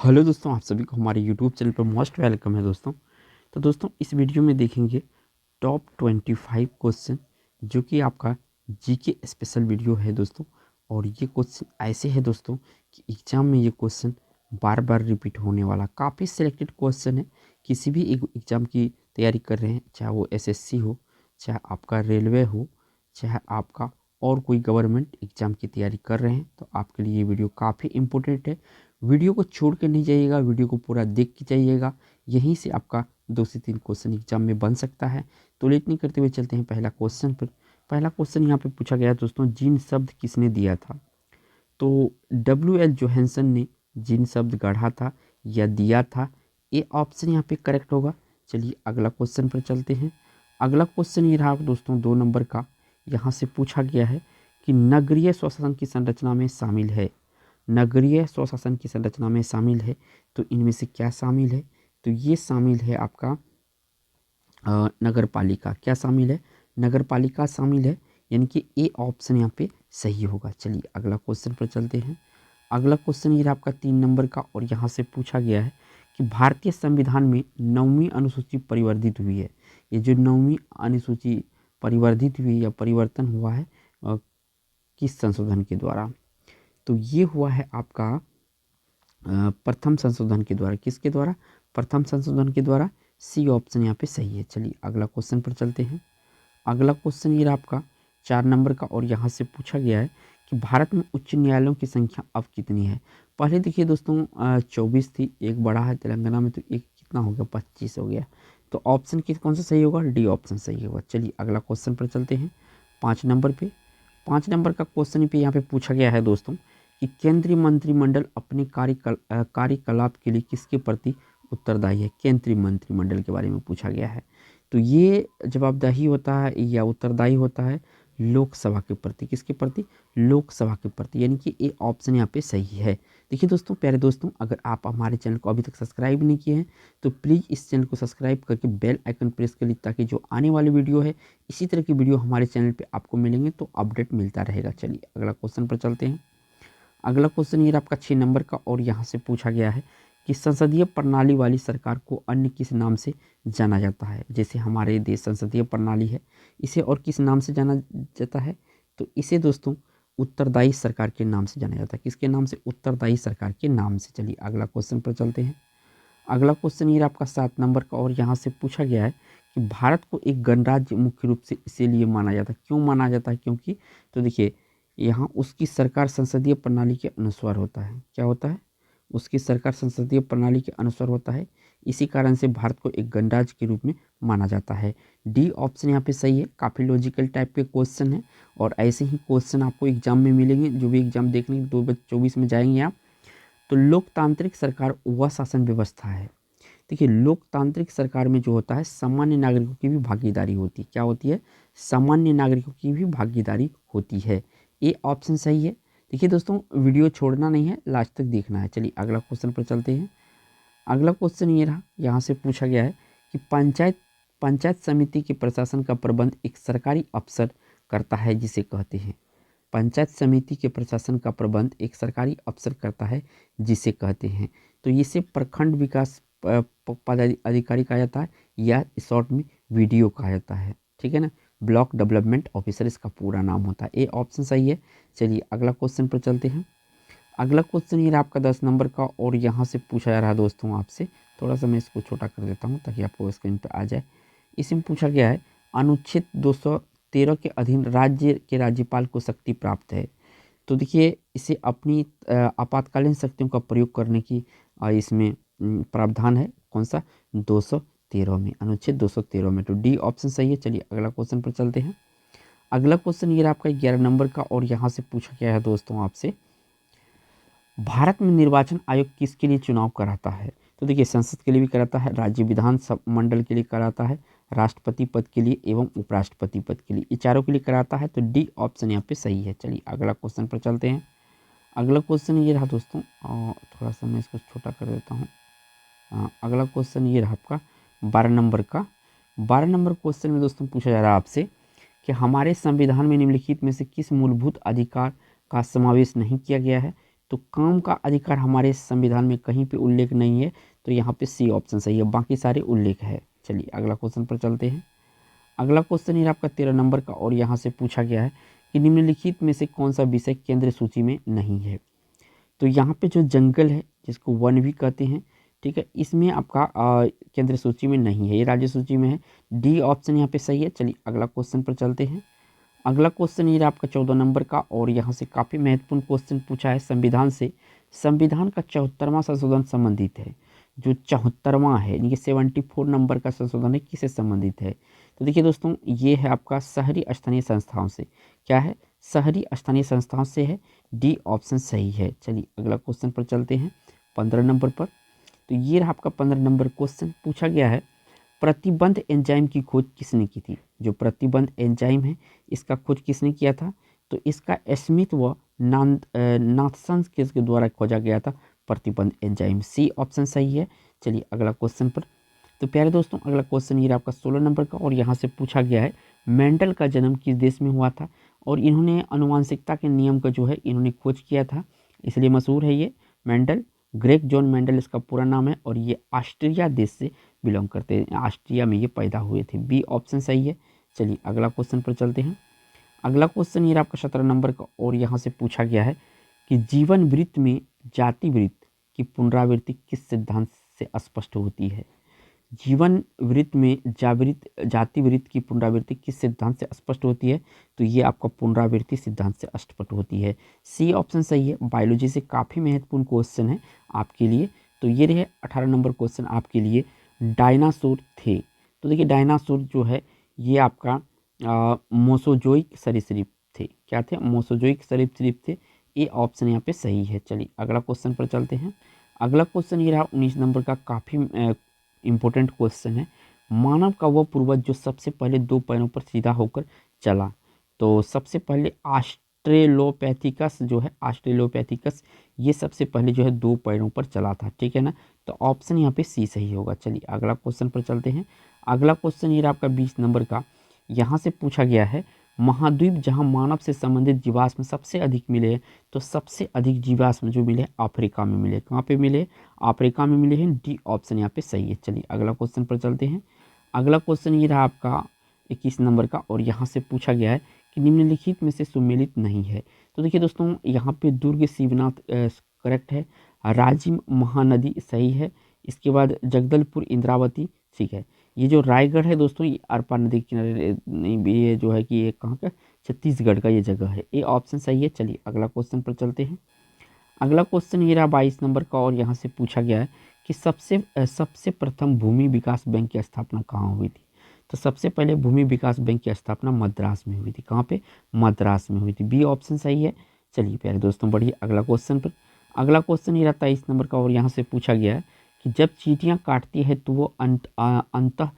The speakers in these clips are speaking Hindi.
हेलो दोस्तों, आप सभी को हमारे यूट्यूब चैनल पर मोस्ट वेलकम है दोस्तों। तो दोस्तों इस वीडियो में देखेंगे टॉप 25 क्वेश्चन, जो कि आपका जीके स्पेशल वीडियो है दोस्तों। और ये क्वेश्चन ऐसे है दोस्तों कि एग्ज़ाम में ये क्वेश्चन बार बार रिपीट होने वाला काफ़ी सिलेक्टेड क्वेश्चन है। किसी भी एक एग्ज़ाम की तैयारी कर रहे हैं, चाहे वो एसएससी हो, चाहे आपका रेलवे हो, चाहे आपका और कोई गवर्नमेंट एग्ज़ाम की तैयारी कर रहे हैं, तो आपके लिए ये वीडियो काफ़ी इम्पोर्टेंट है। वीडियो को छोड़ के नहीं जाइएगा, वीडियो को पूरा देख के जाइएगा। यहीं से आपका 2 से 3 क्वेश्चन एग्जाम में बन सकता है। तो लेट नहीं करते हुए चलते हैं पहला क्वेश्चन पर। पहला क्वेश्चन यहाँ पे पूछा गया दोस्तों, जीन शब्द किसने दिया था? तो WL जोहानसन ने जीन शब्द गढ़ा था या दिया था। ए ऑप्शन यहाँ पे करेक्ट होगा। चलिए अगला क्वेश्चन पर चलते हैं। अगला क्वेश्चन ये रहा दोस्तों 2 नंबर का। यहाँ से पूछा गया है कि नगरीय स्वशासन की संरचना में शामिल है। नगरीय स्वशासन की संरचना में शामिल है, तो इनमें से क्या शामिल है? तो ये शामिल है आपका नगर पालिका। क्या शामिल है? नगर पालिका शामिल है, यानी कि ए ऑप्शन यहाँ पे सही होगा। चलिए अगला क्वेश्चन पर चलते हैं। अगला क्वेश्चन ये आपका 3 नंबर का, और यहाँ से पूछा गया है कि भारतीय संविधान में 9वीं अनुसूची परिवर्धित हुई है। ये जो 9वीं अनुसूची परिवर्धित हुई या परिवर्तन हुआ है किस संशोधन के द्वारा? तो ये हुआ है आपका प्रथम संशोधन के द्वारा। किसके द्वारा? प्रथम संशोधन के द्वारा। सी ऑप्शन यहाँ पे सही है। चलिए अगला क्वेश्चन पर चलते हैं। अगला क्वेश्चन ये आपका 4 नंबर का, और यहाँ से पूछा गया है कि भारत में उच्च न्यायालयों की संख्या अब कितनी है? पहले देखिए दोस्तों 24 थी, एक बढ़ा है तेलंगाना में, तो एक कितना हो गया? 25 हो गया। तो ऑप्शन कौन सा सही होगा? डी ऑप्शन सही होगा। चलिए अगला क्वेश्चन पर चलते हैं 5 नंबर पे। 5 नंबर का क्वेश्चन पे यहाँ पे पूछा गया है दोस्तों कि केंद्रीय मंत्रिमंडल अपने कार्यकलाप के लिए किसके प्रति उत्तरदायी है? केंद्रीय मंत्रिमंडल के बारे में पूछा गया है। तो ये जवाबदेही होता है या उत्तरदायी होता है लोकसभा के प्रति। किसके प्रति? लोकसभा के प्रति, यानी कि ए ऑप्शन यहाँ पे सही है। देखिए दोस्तों, प्यारे दोस्तों, अगर आप हमारे चैनल को अभी तक सब्सक्राइब नहीं किए हैं तो प्लीज़ इस चैनल को सब्सक्राइब करके बेल आइकन प्रेस कर लीजिए, ताकि जो आने वाली वीडियो है इसी तरह की वीडियो हमारे चैनल पे आपको मिलेंगे, तो अपडेट मिलता रहेगा। चलिए अगला क्वेश्चन पर चलते हैं। अगला क्वेश्चन ये आपका 6 नंबर का, और यहाँ से पूछा गया है कि संसदीय प्रणाली वाली सरकार को अन्य किस नाम से जाना जाता है? जैसे हमारे देश संसदीय प्रणाली है, इसे और किस नाम से जाना जाता है? तो इसे दोस्तों उत्तरदायी सरकार के नाम से जाना जाता है। किसके नाम से? उत्तरदायी सरकार के नाम से। चलिए अगला क्वेश्चन पर चलते हैं। अगला क्वेश्चन ये आपका 7 नंबर का, और यहाँ से पूछा गया है कि भारत को एक गणराज्य मुख्य रूप से इसीलिए माना जाता है। क्यों माना जाता है? क्योंकि तो देखिए यहाँ उसकी सरकार संसदीय प्रणाली के अनुसार होता है। क्या होता है? उसकी सरकार संसदीय प्रणाली के अनुसार होता है। इसी कारण से भारत को एक गणराज्य के रूप में माना जाता है। डी ऑप्शन यहाँ पे सही है। काफ़ी लॉजिकल टाइप के क्वेश्चन है, और ऐसे ही क्वेश्चन आपको एग्जाम में मिलेंगे। जो भी एग्जाम देखने 2024 में जाएंगे आप, तो लोकतांत्रिक सरकार वह शासन व्यवस्था है। देखिए लोकतांत्रिक सरकार में जो होता है सामान्य नागरिकों की भी भागीदारी होती है। क्या होती है? सामान्य नागरिकों की भी भागीदारी होती है। ए ऑप्शन सही है। देखिए दोस्तों, वीडियो छोड़ना नहीं है, लास्ट तक देखना है। चलिए अगला क्वेश्चन पर चलते हैं। अगला क्वेश्चन ये रहा, यहाँ से पूछा गया है कि पंचायत समिति के प्रशासन का प्रबंध एक सरकारी अफसर करता है, जिसे कहते हैं। पंचायत समिति के प्रशासन का प्रबंध एक सरकारी अफसर करता है, जिसे कहते हैं। तो इसे प्रखंड विकास पदाधिकारी कहा जाता है, या शॉर्ट में वीडियो कहा जाता है। ठीक है ना? ब्लॉक डेवलपमेंट ऑफिसर इसका पूरा नाम होता है। ए ऑप्शन सही है। चलिए अगला क्वेश्चन पर चलते हैं। अगला क्वेश्चन ये रहा आपका 10 नंबर का, और यहाँ से पूछा जा रहा है दोस्तों आपसे। थोड़ा सा मैं इसको छोटा कर देता हूँ ताकि आपको स्क्रीन पर आ जाए। इसमें पूछा गया है अनुच्छेद 213 के अधीन राज्य के राज्यपाल को शक्ति प्राप्त है। तो देखिए इसे अपनी आपातकालीन शक्तियों का प्रयोग करने की इसमें प्रावधान है। कौन सा? 213 में, अनुच्छेद 213 में। तो डी ऑप्शन सही है। चलिए अगला क्वेश्चन पर चलते हैं। अगला क्वेश्चन ये आपका 11 नंबर का, और यहाँ से पूछा गया है दोस्तों आपसे, भारत में निर्वाचन आयोग किसके लिए चुनाव कराता है? तो देखिए संसद के लिए भी कराता है, राज्य विधान मंडल के लिए कराता है, राष्ट्रपति पद के लिए एवं उपराष्ट्रपति पद के लिए, ये चारों के लिए कराता है। तो डी ऑप्शन यहाँ पे सही है। चलिए अगला क्वेश्चन पर चलते हैं। अगला क्वेश्चन ये रहा दोस्तों, थोड़ा सा मैं इसको छोटा कर देता हूँ। अगला क्वेश्चन ये रहा आपका 12 नंबर का। 12 नंबर क्वेश्चन में दोस्तों पूछा जा रहा है आपसे कि हमारे संविधान में निम्नलिखित में से किस मूलभूत अधिकार का समावेश नहीं किया गया है? तो काम का अधिकार हमारे संविधान में कहीं पे उल्लेख नहीं है, तो यहाँ पे सी ऑप्शन सही है, बाकी सारे उल्लेख है। चलिए अगला क्वेश्चन पर चलते हैं। अगला क्वेश्चन ये आपका 13 नंबर का, और यहाँ से पूछा गया है कि निम्नलिखित में से कौन सा विषय केंद्र सूची में नहीं है। तो यहाँ पे जो जंगल है, जिसको वन भी कहते हैं, ठीक है, इसमें आपका केंद्र सूची में नहीं है, ये राज्य सूची में है। डी ऑप्शन यहाँ पे सही है। चलिए अगला क्वेश्चन पर चलते हैं। अगला क्वेश्चन ये आपका 14 नंबर का, और यहाँ से काफ़ी महत्वपूर्ण क्वेश्चन पूछा है संविधान से। संविधान का 74वां संशोधन संबंधित है। जो 74वां है यानी कि 74 नंबर का संशोधन है, किससे संबंधित है? तो देखिए दोस्तों, ये है आपका शहरी स्थानीय संस्थाओं से। क्या है? शहरी स्थानीय संस्थाओं से है। डी ऑप्शन सही है। चलिए अगला क्वेश्चन पर चलते हैं 15 नंबर पर। तो ये रहा आपका 15 नंबर क्वेश्चन। पूछा गया है प्रतिबंध एंजाइम की खोज किसने की थी? जो प्रतिबंध एंजाइम है, इसका खोज किसने किया था? तो इसका स्मिथ व नाथसन के द्वारा खोजा गया था प्रतिबंध एंजाइम। सी ऑप्शन सही है। चलिए अगला क्वेश्चन पर। तो प्यारे दोस्तों, अगला क्वेश्चन ये आपका 16 नंबर का, और यहाँ से पूछा गया है मेंडल का जन्म किस देश में हुआ था? और इन्होंने आनुवंशिकता के नियम का जो है इन्होंने खोज किया था, इसलिए मशहूर है ये मेंडल। ग्रेग जॉन मेंडल इसका पूरा नाम है, और ये ऑस्ट्रिया देश से बिलोंग करते हैं, ऑस्ट्रिया में ये पैदा हुए थे। बी ऑप्शन सही है। चलिए अगला क्वेश्चन पर चलते हैं। अगला क्वेश्चन ये आपका 17 नंबर का, और यहाँ से पूछा गया है कि जीवन वृत्त में जाति वृत्त की पुनरावृत्ति किस सिद्धांत से स्पष्ट होती है? जीवन वृत्त में जाति वृत्त की पुनरावृत्ति किस सिद्धांत से स्पष्ट होती है? तो ये आपका पुनरावृत्ति सिद्धांत से स्पष्ट होती है। सी ऑप्शन सही है। बायोलॉजी से काफ़ी महत्वपूर्ण क्वेश्चन है आपके लिए। तो ये रहे 18 नंबर क्वेश्चन आपके लिए। डायनासोर थे। तो देखिए डायनासोर जो है ये आपका मोसोजोइक सरीसृप थे। क्या थे? मोसोजोइक सरीसृप थे। ए ऑप्शन यहाँ पे सही है। चलिए अगला क्वेश्चन पर चलते हैं। अगला क्वेश्चन ये रहा 19 नंबर का, काफ़ी इम्पोर्टेंट क्वेश्चन है। मानव का वह पूर्वज जो सबसे पहले दो पैरों पर सीधा होकर चला। तो सबसे पहले ऑस्ट्रेलोपैथिकस जो है, ऑस्ट्रेलोपैथिकस ये सबसे पहले जो है दो पैरों पर चला था, ठीक है ना। तो ऑप्शन यहाँ पे सी सही होगा। चलिए अगला क्वेश्चन पर चलते हैं। अगला क्वेश्चन ये आपका 20 नंबर का, यहाँ से पूछा गया है महाद्वीप जहाँ मानव से संबंधित जीवाश्म सबसे अधिक मिले, तो सबसे अधिक जीवाश्म जो मिले अफ्रीका में मिले। कहाँ पे मिले? अफ्रीका में मिले हैं। डी ऑप्शन यहाँ पे सही है। चलिए अगला क्वेश्चन पर चलते हैं। अगला क्वेश्चन ये रहा आपका 21 नंबर का, और यहाँ से पूछा गया है कि निम्नलिखित में से सुमेलित नहीं है। तो देखिए दोस्तों, यहाँ पे दुर्ग शिवनाथ करेक्ट है। राजिम महानदी सही है। इसके बाद जगदलपुर इंद्रावती, ठीक है। ये जो रायगढ़ है दोस्तों, ये अरपा नदी के किनारे नहीं, ये जो है कि ये कहाँ का? छत्तीसगढ़ का ये जगह है। ए ऑप्शन सही है। चलिए अगला क्वेश्चन पर चलते हैं। अगला क्वेश्चन ये रहा 22 नंबर का, और यहाँ से पूछा गया है कि सबसे प्रथम भूमि विकास बैंक की स्थापना कहाँ हुई थी? तो सबसे पहले भूमि विकास बैंक की स्थापना मद्रास में हुई थी। कहाँ पे? मद्रास में हुई थी। बी ऑप्शन सही है। चलिए प्यारे दोस्तों बढ़िए अगला क्वेश्चन पर। अगला क्वेश्चन ये रहा 23 नंबर का, और यहाँ से पूछा गया है कि जब चींटियाँ काटती है तो वो अंतः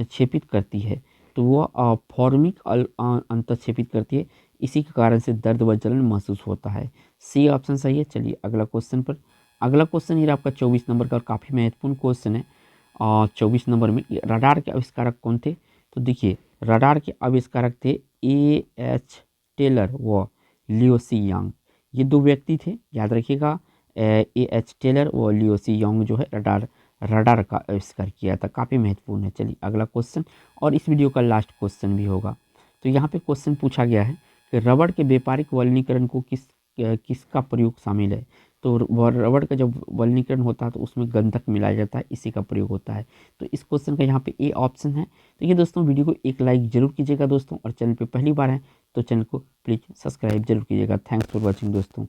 छेपित करती है, तो वो फॉर्मिक अंतःक्षेपित करती है, इसी के कारण से दर्द व जलन महसूस होता है। सी ऑप्शन सही है। चलिए अगला क्वेश्चन पर। अगला क्वेश्चन ये आपका 24 नंबर का, और काफ़ी महत्वपूर्ण क्वेश्चन है। 24 नंबर में रडार के आविष्कारक कौन थे? तो देखिए रडार के आविष्कारक थे A.H. टेलर व लियो सी यांग। ये दो व्यक्ति थे, याद रखिएगा। A.H. टेलर व लियो सी यांग जो है रडार का आविष्कार किया था। काफ़ी महत्वपूर्ण है। चलिए अगला क्वेश्चन, और इस वीडियो का लास्ट क्वेश्चन भी होगा। तो यहाँ पे क्वेश्चन पूछा गया है कि रबड़ के व्यापारिक वल्कनीकरण को किसका प्रयोग शामिल है? तो रबड़ का जब वल्कनीकरण होता है तो उसमें गंधक मिलाया जाता है, इसी का प्रयोग होता है। तो इस क्वेश्चन का यहाँ पे ए ऑप्शन है। तो ये दोस्तों वीडियो को एक लाइक जरूर कीजिएगा दोस्तों, और चैनल पे पहली बार है तो चैनल को प्लीज़ सब्सक्राइब जरूर कीजिएगा। थैंक्स फॉर वॉचिंग दोस्तों।